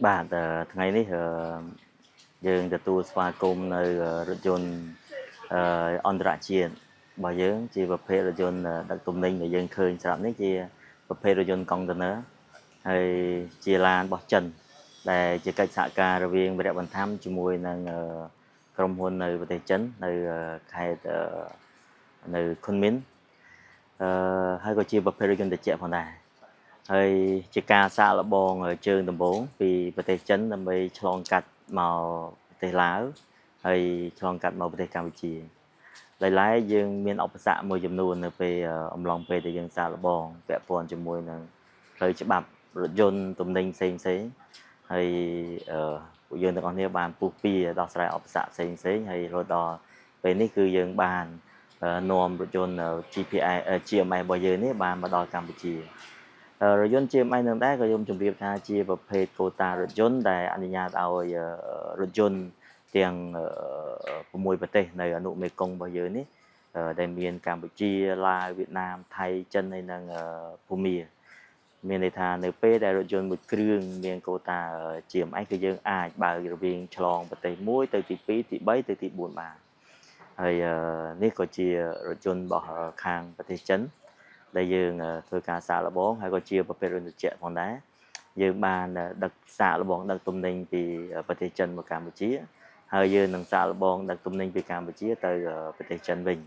បាទថ្ងៃនេះយើងទទួលស្វាគមន៍នៅរថយន្តអន្តរជាតិរបស់យើងជាប្រភេទរថយន្តដឹកទំនិញដែលយើងឃើញស្រាប់នេះជាប្រភេទរថយន្តកុងតឺន័រហើយជាឡានរបស់ចិនដែលជាកិច្ចសហការរវាងវីរៈបន្ថំជាមួយនឹងក្រុមហ៊ុននៅប្រទេសចិននៅខេត្តនៅខុនមីនហើយក៏ជាប្រភេទរថយន្តត្រជាក់ផងដែរហើយជាការសាកល្បងជើងដំបូងពីប្រទេសចិនដើម្បីឆ្លងកាត់មកប្រទេសឡាវហើយឆ្លងកាត់មកប្រទេសកម្ពុជាដោយឡែកយើងមានឧបសគ្គមួយចំនួននៅពេលអំឡុងពេលដែលយើងសាកល្បងពាក់ព័ន្ធជាមួយនឹងផ្លូវច្បាប់រថយន្តទំនិញផ្សេងហើយពួកយើងទាំងអស់គ្នាបានពុះពៀដោះស្រាយឧបសគ្គផ្សេងហើយរហូតដល់ពេលនេះគឺយើងបាននាំរថយន្ត GMS របស់យើងនេះបានមកដល់កម្ពុជារថយន្ត GMS នឹងដែរក៏ខ្ញុំជម្រាបថាជាប្រភេទកូតារថយន្តដែលអនុញ្ញាតឲ្យរថយន្តទាំង6ប្រទេសនៅអនុមេគង្គរបស់យើងនេះដែលមានកម្ពុជាឡាវវៀតណាមថៃចិនហើយនិងភូមាមានន័យថានៅពេលដែលរថយន្តមួយគ្រឿងមានកូតា GMS គឺយើងអាចបើករវាងឆ្លងប្រទេស1ទៅទី2ទី3ទៅទី4បានហើយនេះក៏ជារថយន្តរបស់ខាងប្រទេសចិនដែលយើងធ្វើការសាកល្បងហើយក៏ជាប្រភេទរថយន្តត្រជាក់ផងដែរយើងបានដឹកសាកល្បងដឹកទំនិញពីប្រទេសចិនមកកម្ពុជាហើយយើងនឹងសាកល្បងដឹកទំនិញពីកម្ពុជាទៅប្រទេសចិនវិញ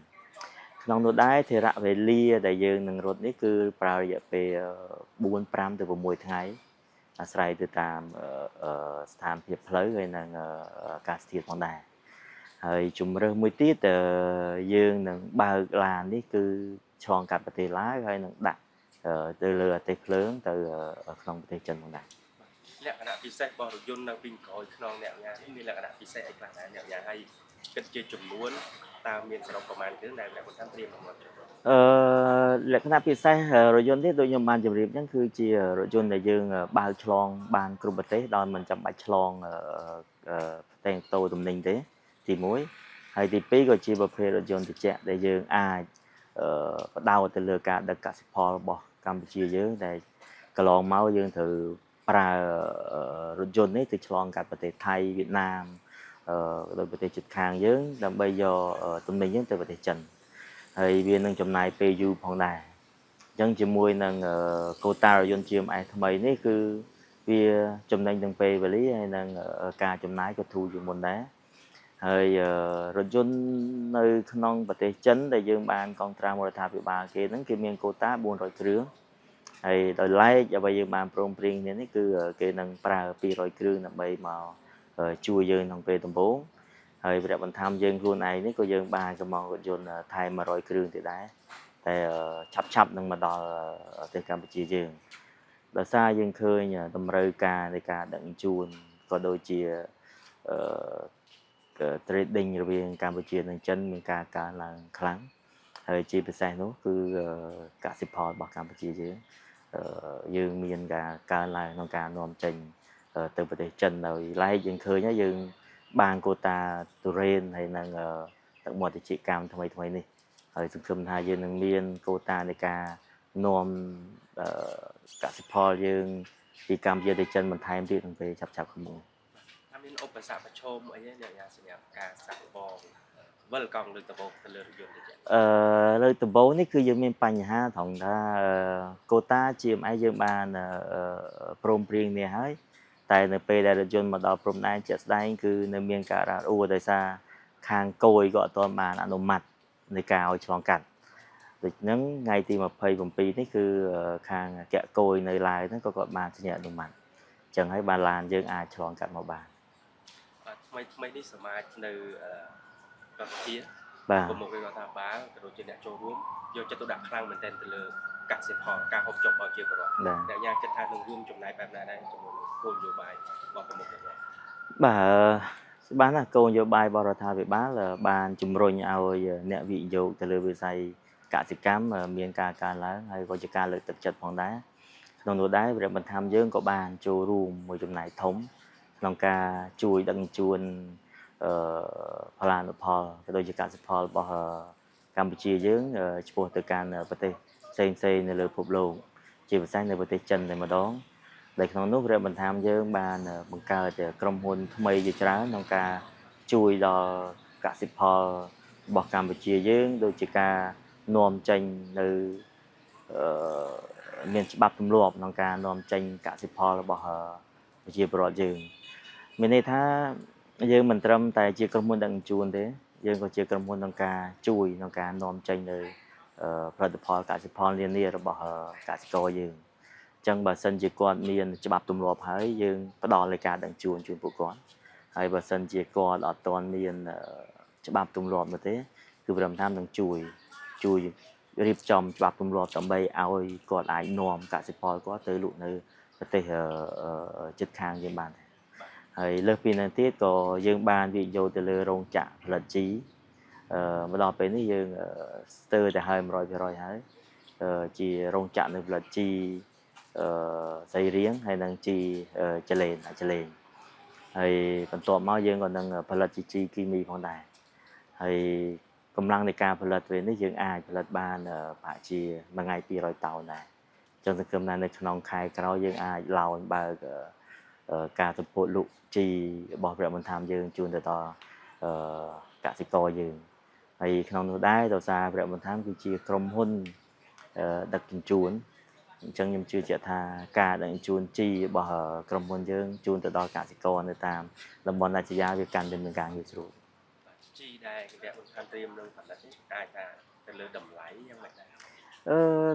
ក្នុងនោះដែរធរៈវេលាដែលយើងនឹងរត់នេះគឺប្រើរយៈពេល4 5ទៅ6ថ្ងៃអាស្រ័យទៅតាមស្ថានភាពផ្លូវហើយនិងអាកាសធាតុផងដែរហើយជំរើសមួយទៀតយើងនឹងបើកឡាននេះគឺឆ្លងកាត់ប្រទេសឡាវហើយនឹងដាក់ទៅលើអទេសភ្លើងទៅក្នុងប្រទេសចិនផងដែរលក្ខណៈពិសេសរបស់រថយន្តនៅពីក្រោយខ្នងអ្នកញ៉ានេះមានលក្ខណៈពិសេសអីខ្លះដែរអ្នកញ៉ាហើយគិតជាចំនួនតើមានសរុបប្រមាណគ្រឿងដែលអ្នកគាត់ត្រៀមមកលក្ខណៈពិសេសរថយន្តនេះដូចខ្ញុំបានជម្រាបអញ្ចឹងគឺជារថយន្តដែលយើងបើកឆ្លងបានគ្រប់ប្រទេសដោយមិនចាំបាច់ឆ្លងផ្ទាំងតូទំនិញទេទី1ហើយទី2ក៏ជាប្រភេទរថយន្តត្រជាក់ដែលយើងអាចបដោតទៅលើការដឹកកសិផលរបស់កម្ពុជាយើងដែលកន្លងមកយើងត្រូវប្រើរថយន្តនេះទៅឆ្លងកាត់ប្រទេសថៃវៀតណាមដោយប្រទេសជិតខាងយើងដើម្បីយកទំនិញយើងទៅប្រទេសចិនហើយវានឹងចំណាយពេលយូរផងដែរអញ្ចឹងជាមួយនឹងកូតារថយន្ត GMS ថ្មីនេះគឺវាចំណេញទាំងពេលវេលាហើយនិងការចំណាយក៏ធូរជាងមុនដែរហើយរថយន្តនៅក្នុងប្រទេសចិនដែលយើងបានកងត្រាមរដ្ឋាភិបាលគេហ្នឹងគេមានកូតា400គ្រឿងហើយដោយឡែកអ្វីយើងបានព្រមព្រៀងគ្នានេះគឺគេនឹងប្រើ200គ្រឿងដើម្បីមកជួយយើងក្នុងពេលដំបូងហើយវគ្គបន្ថែមយើងខ្លួនឯងនេះក៏យើងបានកំងរថយន្តថែម100គ្រឿងទៀតដែរតែឆាប់នឹងមកដល់ប្រទេសកម្ពុជាយើងដោយសារយើងឃើញតម្រូវការនៃការដឹកជញ្ជូនក៏ដូចជា trading រវាងកម្ពុជានិងចិនមានការកើនឡើងខ្លាំងហើយជាពិសេសនោះគឺកសិផលរបស់កម្ពុជាយើងមានការកើនឡើងក្នុងការនាំចេញទៅប្រទេសចិនដោយឡែកយើងឃើញហើយយើងបានកូតាទុរេនហើយនឹងទឹកមាត់ត្រចៀកកម្មថ្មីនេះហើយសង្ឃឹមថាយើងនឹងមានកូតានៃការនាំកសិផលយើងពីកម្ពុជាទៅចិនបន្ថែមទៀតក្នុងពេលឆាប់ខាងមុខមានឧបសគ្គប្រឈមអីអ្នកញ៉ាសម្រាប់ការសាក់បងវិលកង់លើកដំបូងទៅលើរថយន្តទៅលើកដំបូងនេះគឺយើងមានបញ្ហាត្រង់ថាកូតា GMS យើងបានព្រមព្រៀងនេះហើយតែនៅពេលដែលរថយន្តមកដល់ព្រំដែនជាក់ស្ដែងគឺនៅមានការរ៉ាអួរដោយសារខាងគយក៏អត់ទាន់បានអនុម័តនៃការឲ្យឆ្លងកាត់ដូច្ហ្នឹងថ្ងៃទី27នេះគឺខាងអគ្គគយនៅឡាវហ្នឹងក៏គាត់បានសញ្ញាអនុម័តអញ្ចឹងហើយបានឡានយើងអាចឆ្លងកាត់មកបានថ្មីនេះសមាជនៅកម្ពុជាបាទមកវិញថាបាលក៏ដូចជាអ្នកចូលរួមយកចិត្តទុកដាក់ខ្លាំងមែនទែនទៅលើកសិផលការហូបចុករបស់ជាប្រវត្តិអ្នកញ៉ាចិត្តថានឹងរួមចំណាយបែបណាដែរជាមួយគោលនយោបាយរបស់ប្រមុខរបស់បាទបានណាគោលនយោបាយរបស់រដ្ឋាភិបាលបានជំរុញឲ្យអ្នកវិនិយោគទៅលើវិស័យកសិកម្មមានការកើនឡើងហើយក៏ជាការលើកទឹកចិត្តផងដែរក្នុងនោះដែរវិរៈបន្ថែមយើងក៏បានចូលរួមមួយចំណែកធំក្នុងការជួយដឹកជញ្ជូនផលានុផលក៏ដូចជាកសិផលរបស់កម្ពុជាយើងឆ្ពោះទៅកាន់ប្រទេសផ្សេងនៅលើពិភពលោកជាពិសេសនៅប្រទេសចិនតែម្ដង ដែលក្នុងនោះព្រះបន្ថែមយើងបានបង្កើតក្រុមហ៊ុនថ្មីជាច្រើនក្នុងការជួយដល់កសិផលរបស់កម្ពុជាយើងដូចជាការនាំចេញនៅមានច្បាប់ទម្លាប់ក្នុងការនាំចេញកសិផលរបស់ប្រជាពលរដ្ឋយើងមានន័យថាយើងមិនត្រឹមតែជាក្រុមហ៊ុនដឹកជញ្ជូនទេយើងក៏ជាក្រុមហ៊ុនក្នុងការជួយក្នុងការនាំចេញនៅផលិតផលកសិផលនានារបស់កសិករយើងអញ្ចឹងបើសិនជាគាត់មានច្បាប់ទម្លាប់ហើយយើងផ្ដល់ឲ្យការដឹកជញ្ជូនជូនពួកគាត់ហើយបើសិនជាគាត់អត់ទាន់មានច្បាប់ទម្លាប់នោះទេគឺព្រមថានឹងជួយរៀបចំច្បាប់ទម្លាប់ដើម្បីឲ្យគាត់អាចនាំកសិផលគាត់ទៅលក់នៅប្រទេសជិតខាងយើងបានហើយលើសពីនេះទៀតក៏យើងបានវិនិយោគទៅលើរោងចក្រផលិតជីមកដល់ពេលនេះយើងស្ទើរតែហើយ 100% ហើយជារោងចក្រនៅផលិតជីសរីរាង្គហើយនិងជីចលែនហើយបន្ទាប់មកយើងក៏នឹងផលិតជីគីមីផងដែរហើយកម្លាំងនៃការផលិតពេលនេះយើងអាចផលិតបានប្រហែលជាមួយថ្ងៃ200តោនដែរអញ្ចឹងសង្ឃឹមថានៅក្នុងខែក្រោយយើងអាចឡើងបើកការសម្ពោធលក់ជីរបស់ព្រះបន្ថែមយើងជូនទៅដល់កសិករយើងហើយក្នុងនោះដែរដោយសារព្រះបន្ថែមគឺជាក្រុមហ៊ុនដឹកជញ្ជូនអញ្ចឹងខ្ញុំជឿជាក់ថាការដឹកជញ្ជូនជីរបស់ក្រុមហ៊ុនយើងជូនទៅដល់កសិករនៅតាមតំបន់ដាច់ស្រយាលវាកាន់តែមានការងាយស្រួលជីដែលព្រះបន្ថែមត្រៀមនឹងផលិតនេះអាចថាទៅលើតម្លៃយ៉ាងម៉េចដែរ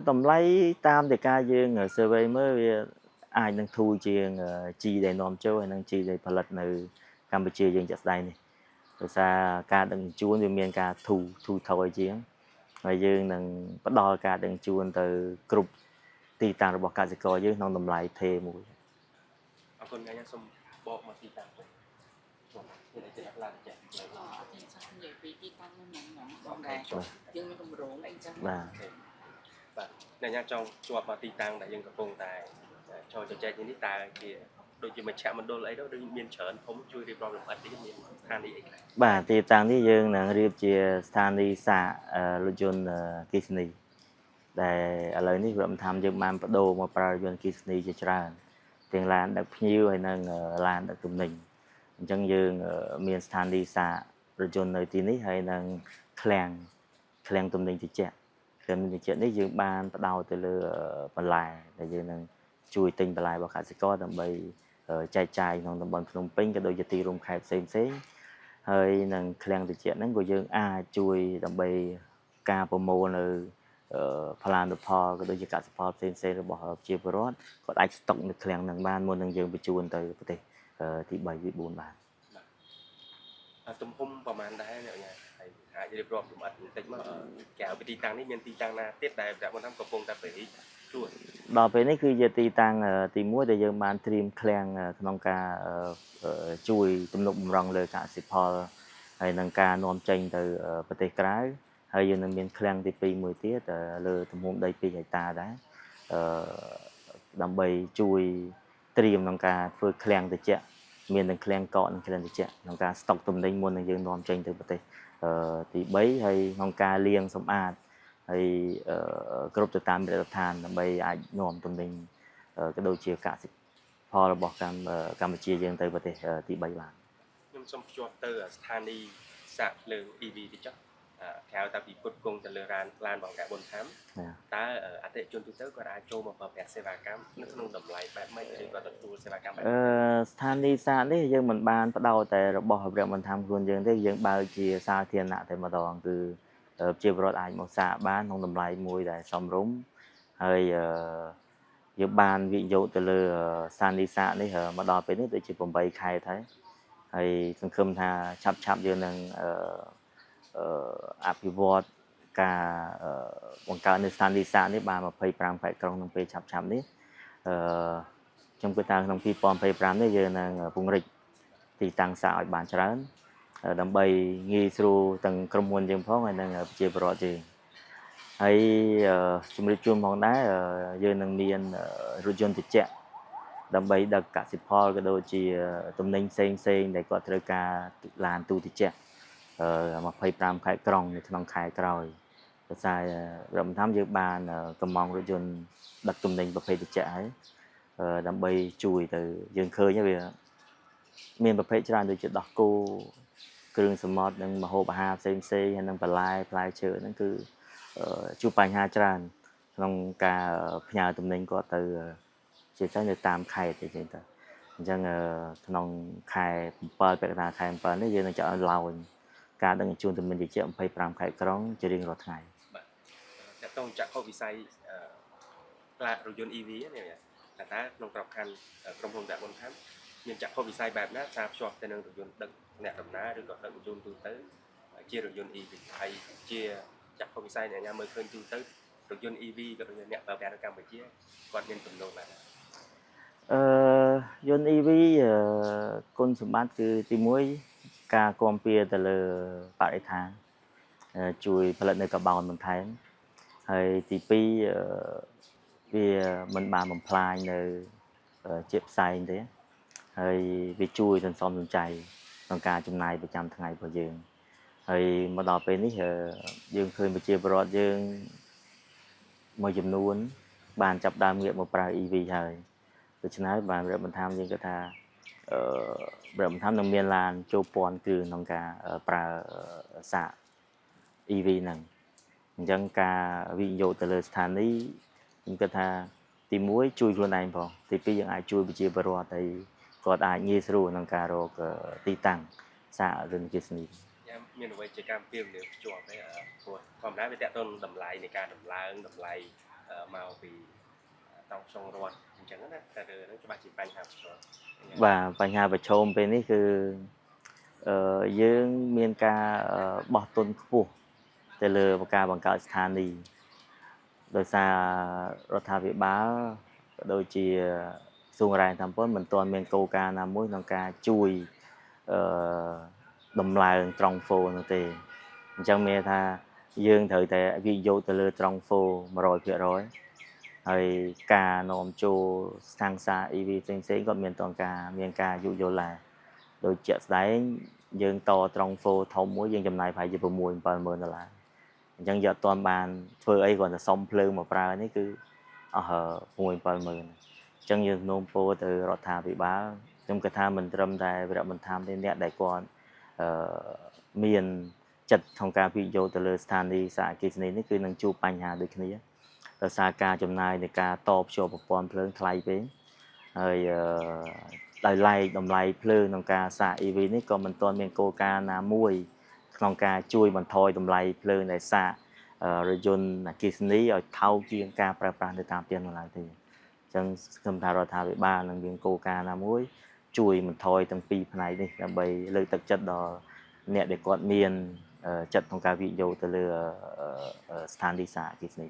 តម្លៃតាមតែការយើង survey មើលវាអាចនឹងធូរជាងជីដែលនាំចូលហើយនឹងជីដែលផលិតនៅកម្ពុជាយើងជាក់ស្ដែងនេះដោយសារការដឹកជញ្ជូនវាមានការធូរថយជាងហើយយើងនឹងផ្ដល់ការដឹកជញ្ជូនទៅគ្រប់ទីតាំងរបស់កសិករយើងក្នុងតម្លៃថេរមួយអរគុណញ៉ាំសូមបកមកទីតាំងវិញខ្ញុំនិយាយឡើងចា៎ទីតាំងនិយាយពីទីតាំងហ្នឹងបងដែរយើងមានកម្រងអីចឹងបាទញ៉ាំចង់ជាប់មកទីតាំងដែលយើងកំពុងតែចូលជជែកនេះតើជាដូចជាមជ្ឈមណ្ឌលអីទៅឬមានច្រើនធំជួយរៀបរាប់លម្អិតនេះមានស្ថានីយ៍អីខ្លះបាទទីតាំងនេះយើងនឹងរៀបជាស្ថានីយ៍សាករថយន្តគិសនីដែលឥឡូវនេះវាមិនថាយើងបានបដូរមកប្រើយន្តគិសនីជាច្រើនទាំងឡានដឹកភ្ញៀវហើយនិងឡានដឹកទំនិញអញ្ចឹងយើងមានស្ថានីយ៍សារថយន្តនៅទីនេះហើយនិងឃ្លាំងទំនិញត្រជាក់នេះយើងបានផ្ដោតទៅលើបន្លែដែលយើងនឹងជួយទិញបន្លែរបស់កសិករដើម្បីចែកចាយក្នុងតំបន់ភ្នំពេញក៏ដូចជាទីរួមខេត្តផ្សេងហើយនឹងឃ្លាំងត្រជាក់ហ្នឹងក៏យើងអាចជួយដើម្បីការប្រមូលនៅផលានុផលក៏ដូចជាកសិផលផ្សេងរបស់ប្រជាពលរដ្ឋគាត់អាចស្តុកនៅឃ្លាំងហ្នឹងបានមុននឹងយើងបញ្ជូនទៅប្រទេសទី3ទី4បានទំហំប្រហែលដែរអ្នកញ៉ាហើយអាចរៀបរាប់លម្អិតបន្តិចមកក្រៅពីទីតាំងនេះមានទីតាំងណាទៀតដែលព្រះបន្ថែមកំពុងតែពង្រីកខ្លួនដល់ពេលនេះគឺជាទីតាំងទី1ដែលយើងបានត្រៀមឃ្លាំងក្នុងការជួយទំនុកបម្រុងលើកសិផលហើយនឹងការនាំចេញទៅប្រទេសក្រៅហើយយើងនឹងមានឃ្លាំងទី2មួយទៀតលើទំហំដី2ហិកតាដែរដើម្បីជួយត្រៀមក្នុងការធ្វើឃ្លាំងត្រជាក់មានទាំងឃ្លាំងកកនិងឃ្លាំងត្រជាក់ក្នុងការស្តុកទំនិញមុននឹងយើងនាំចេញទៅប្រទេសទី3ហើយក្នុងការលាងសម្អាតហើយគ្រប់ទៅតាមមាត្រដ្ឋានដើម្បីអាចនាំទំនិញក៏ដូចជាកសិផលរបស់កម្ពុជាយើងទៅប្រទេសទី3បានខ្ញុំសូមភ្ជាប់ទៅស្ថានីយ៍សាកភ្លើង EV តិចក្រៅតែពីពុតគង់ទៅលើឡានរបស់អ្នកបុនថាមតើអតិថិជនទូទៅគាត់អាចចូលមកប្រើប្រាស់សេវាកម្មនៅក្នុងតម្លៃបែបម៉េចឬក៏ទទួលសេវាកម្មបែបស្ថានីយ៍សាកនេះយើងមិនបានផ្ដោតតែរបស់ព្រះបុនថាមខ្លួនយើងទេយើងបើកជាសាធារណៈតែម្ដងគឺប្រជាពលរដ្ឋអាចមកសាកបានក្នុងតម្លៃមួយដែលសមរម្យហើយយើងបានវិនិយោគទៅលើស្ថានីយ៍សាកនេះមកដល់ពេលនេះដូចជា8ខែទៅហើយសង្ឃឹមថាឆាប់យើងនឹងអភិវឌ្ឍការបង្កើតនៅស្ថានីយ៍សាកនេះបាន25ខេត្តក្រុងក្នុងពេលឆាប់នេះខ្ញុំគិតថាក្នុង2025នេះយើងនឹងពង្រីកទីតាំងសាកឲ្យបានច្រើនដើម្បីងាយស្រួលទាំងក្រុមហ៊ុនយើងផងហើយនិងប្រជាពលរដ្ឋយើងហើយជំរាបជូនផងដែរយើងនឹងមានរថយន្តត្រជាក់ដើម្បីដឹកកសិផលក៏ដូចជាទំនិញផ្សេងដែលគាត់ត្រូវការឡានទូត្រជាក់25ខែក្រុងនៅក្នុងខែក្រោយដោយសាររដ្ឋាភិបាលយើងបានកម្មង់រថយន្តដឹកទំនិញប្រភេទត្រជាក់ហើយ đam bay chui từ dương khơi nhé vì miền bậc phê tràn từ chuyện đọc cô kêu sầm mót nhưng mà hồ bà ha xem hay năng bà lai chợ nó cứ chụp ảnh ha tràn trong cả nhà tụi mình có từ chỉ thấy được tam khai thì chuyện đó chẳng trong khai bờ bệ là khai bờ nó giờ nó chọn lâu cả đừng chuông tụi mình chỉ chậm phải làm khai cống chỉ riêng rồi ngày តែតងចាក់ខុសវិស័យផ្លាករថយន្ត EV នេះតែក្នុងក្របខ័ណ្ឌក្រុមហ៊ុនដាក់បុនខាំមានចាក់ខុសវិស័យបែបណាថាភ្ជាប់ទៅនឹងរថយន្តដឹកអ្នកដំណើរឬក៏ដឹករថយន្តទូទៅជារថយន្ត EV ហើយជាចាក់ខុសវិស័យអ្នកញ៉ាំមើលឃើញទូទៅរថយន្ត EV ក៏ដូចអ្នកប្រើប្រាស់នៅកម្ពុជាគាត់មានទំនោរណាស់យន្ត EV គុណសម្បត្តិគឺទី1ការគាំពៀទៅលើបរិស្ថានជួយផលិតនៅកាបូនបន្ថែមហើយទី2វាមិនបានបំផ្លាញនៅជាតិផ្សែងទេហើយវាជួយសន្សំសំចៃក្នុងការចំណាយប្រចាំថ្ងៃរបស់យើងហើយមកដល់ពេលនេះយើងឃើញប្រជាពលរដ្ឋយើងមួយចំនួនបានចាប់ដើមងាកមកប្រើ EV ហើយដូច្នេះបានរដ្ឋបន្ថែមយើងគាត់ថារដ្ឋបន្ថែមនឹងមានឡានចូលពាន់គឺក្នុងការប្រើសាក EV ហ្នឹងអញ្ចឹងការវិនិយោគទៅលើស្ថានីយ៍ខ្ញុំគិតថាទី1ជួយខ្លួនឯងផងទី2យើងអាចជួយប្រជាពលរដ្ឋឲ្យគាត់អាចងាយស្រួលក្នុងការរកទីតាំងសាករឿងជាស្នីមានអ្វីជាការពីលើភ្ជាប់ទេព្រោះធម្មតាវាតកតតម្លៃនៃការតម្លើងតម្លៃមកពីតង់ក្នុងរដ្ឋអញ្ចឹងណាតែរឿងច្បាស់ជាបញ្ហាប្រឈមបាទបញ្ហាប្រឈមពេលនេះគឺយើងមានការបោះទុនខ្ពស់ទៅលើការបង្កើតស្ថានីយ៍ដោយសាររដ្ឋាភិបាលក៏ដូចជាក្រសួងរ៉ែតាមពលមិនទាន់មានគោលការណ៍ណាមួយក្នុងការជួយដំឡើងត្រង់ហ្វូនោះទេអញ្ចឹងមានថាយើងត្រូវតែវិនិយោគទៅលើត្រង់ហ្វូ 100% ហើយការនាំចូលស្ថានសា EV ផ្សេងៗក៏មានការយោគយល់ដែរដោយជាក់ស្ដែងយើងតត្រង់ហ្វូធំមួយយើងចំណាយប្រហែលជា $6-7 ដុល្លារអញ្ចឹងយកអត់ទាន់បានធ្វើអីគ្រាន់តែសុំភ្លើងមកប្រើនេះគឺអស់ $6-7 អញ្ចឹងយើងនោមពោទៅរដ្ឋាភិបាលខ្ញុំគិតថាមិនត្រឹមតែវរៈបន្ថែមទេអ្នកដែលគាត់មានចិត្តក្នុងការវិនិយោគទៅលើស្ថានីយ៍សហគ្រាសនេះគឺនឹងជួបបញ្ហាដូចគ្នាដោយសារការចំណាយនៃការតភ្ជាប់ប្រព័ន្ធភ្លើងថ្លៃពេកហើយដោយឡែកតម្លៃភ្លើងក្នុងការសាក EV នេះក៏មិនទាន់មានគោលការណ៍ណាមួយក្នុងការជួយបន្ថយតម្លៃភ្លើងដែលសាករថយន្តអគ្គិសនីឲ្យថោកជាងការប្រើប្រាស់នៅតាមផ្ទះនៅឡើយទេអញ្ចឹងខ្ញុំថារដ្ឋាភិបាលនឹងមានគោលការណ៍ណាមួយជួយបន្ថយទាំងពីរផ្នែកនេះដើម្បីលើកទឹកចិត្តដល់អ្នកដែលគាត់មានចិត្តក្នុងការវិនិយោគទៅលើស្ថានភាពសហគ្រាសនេះ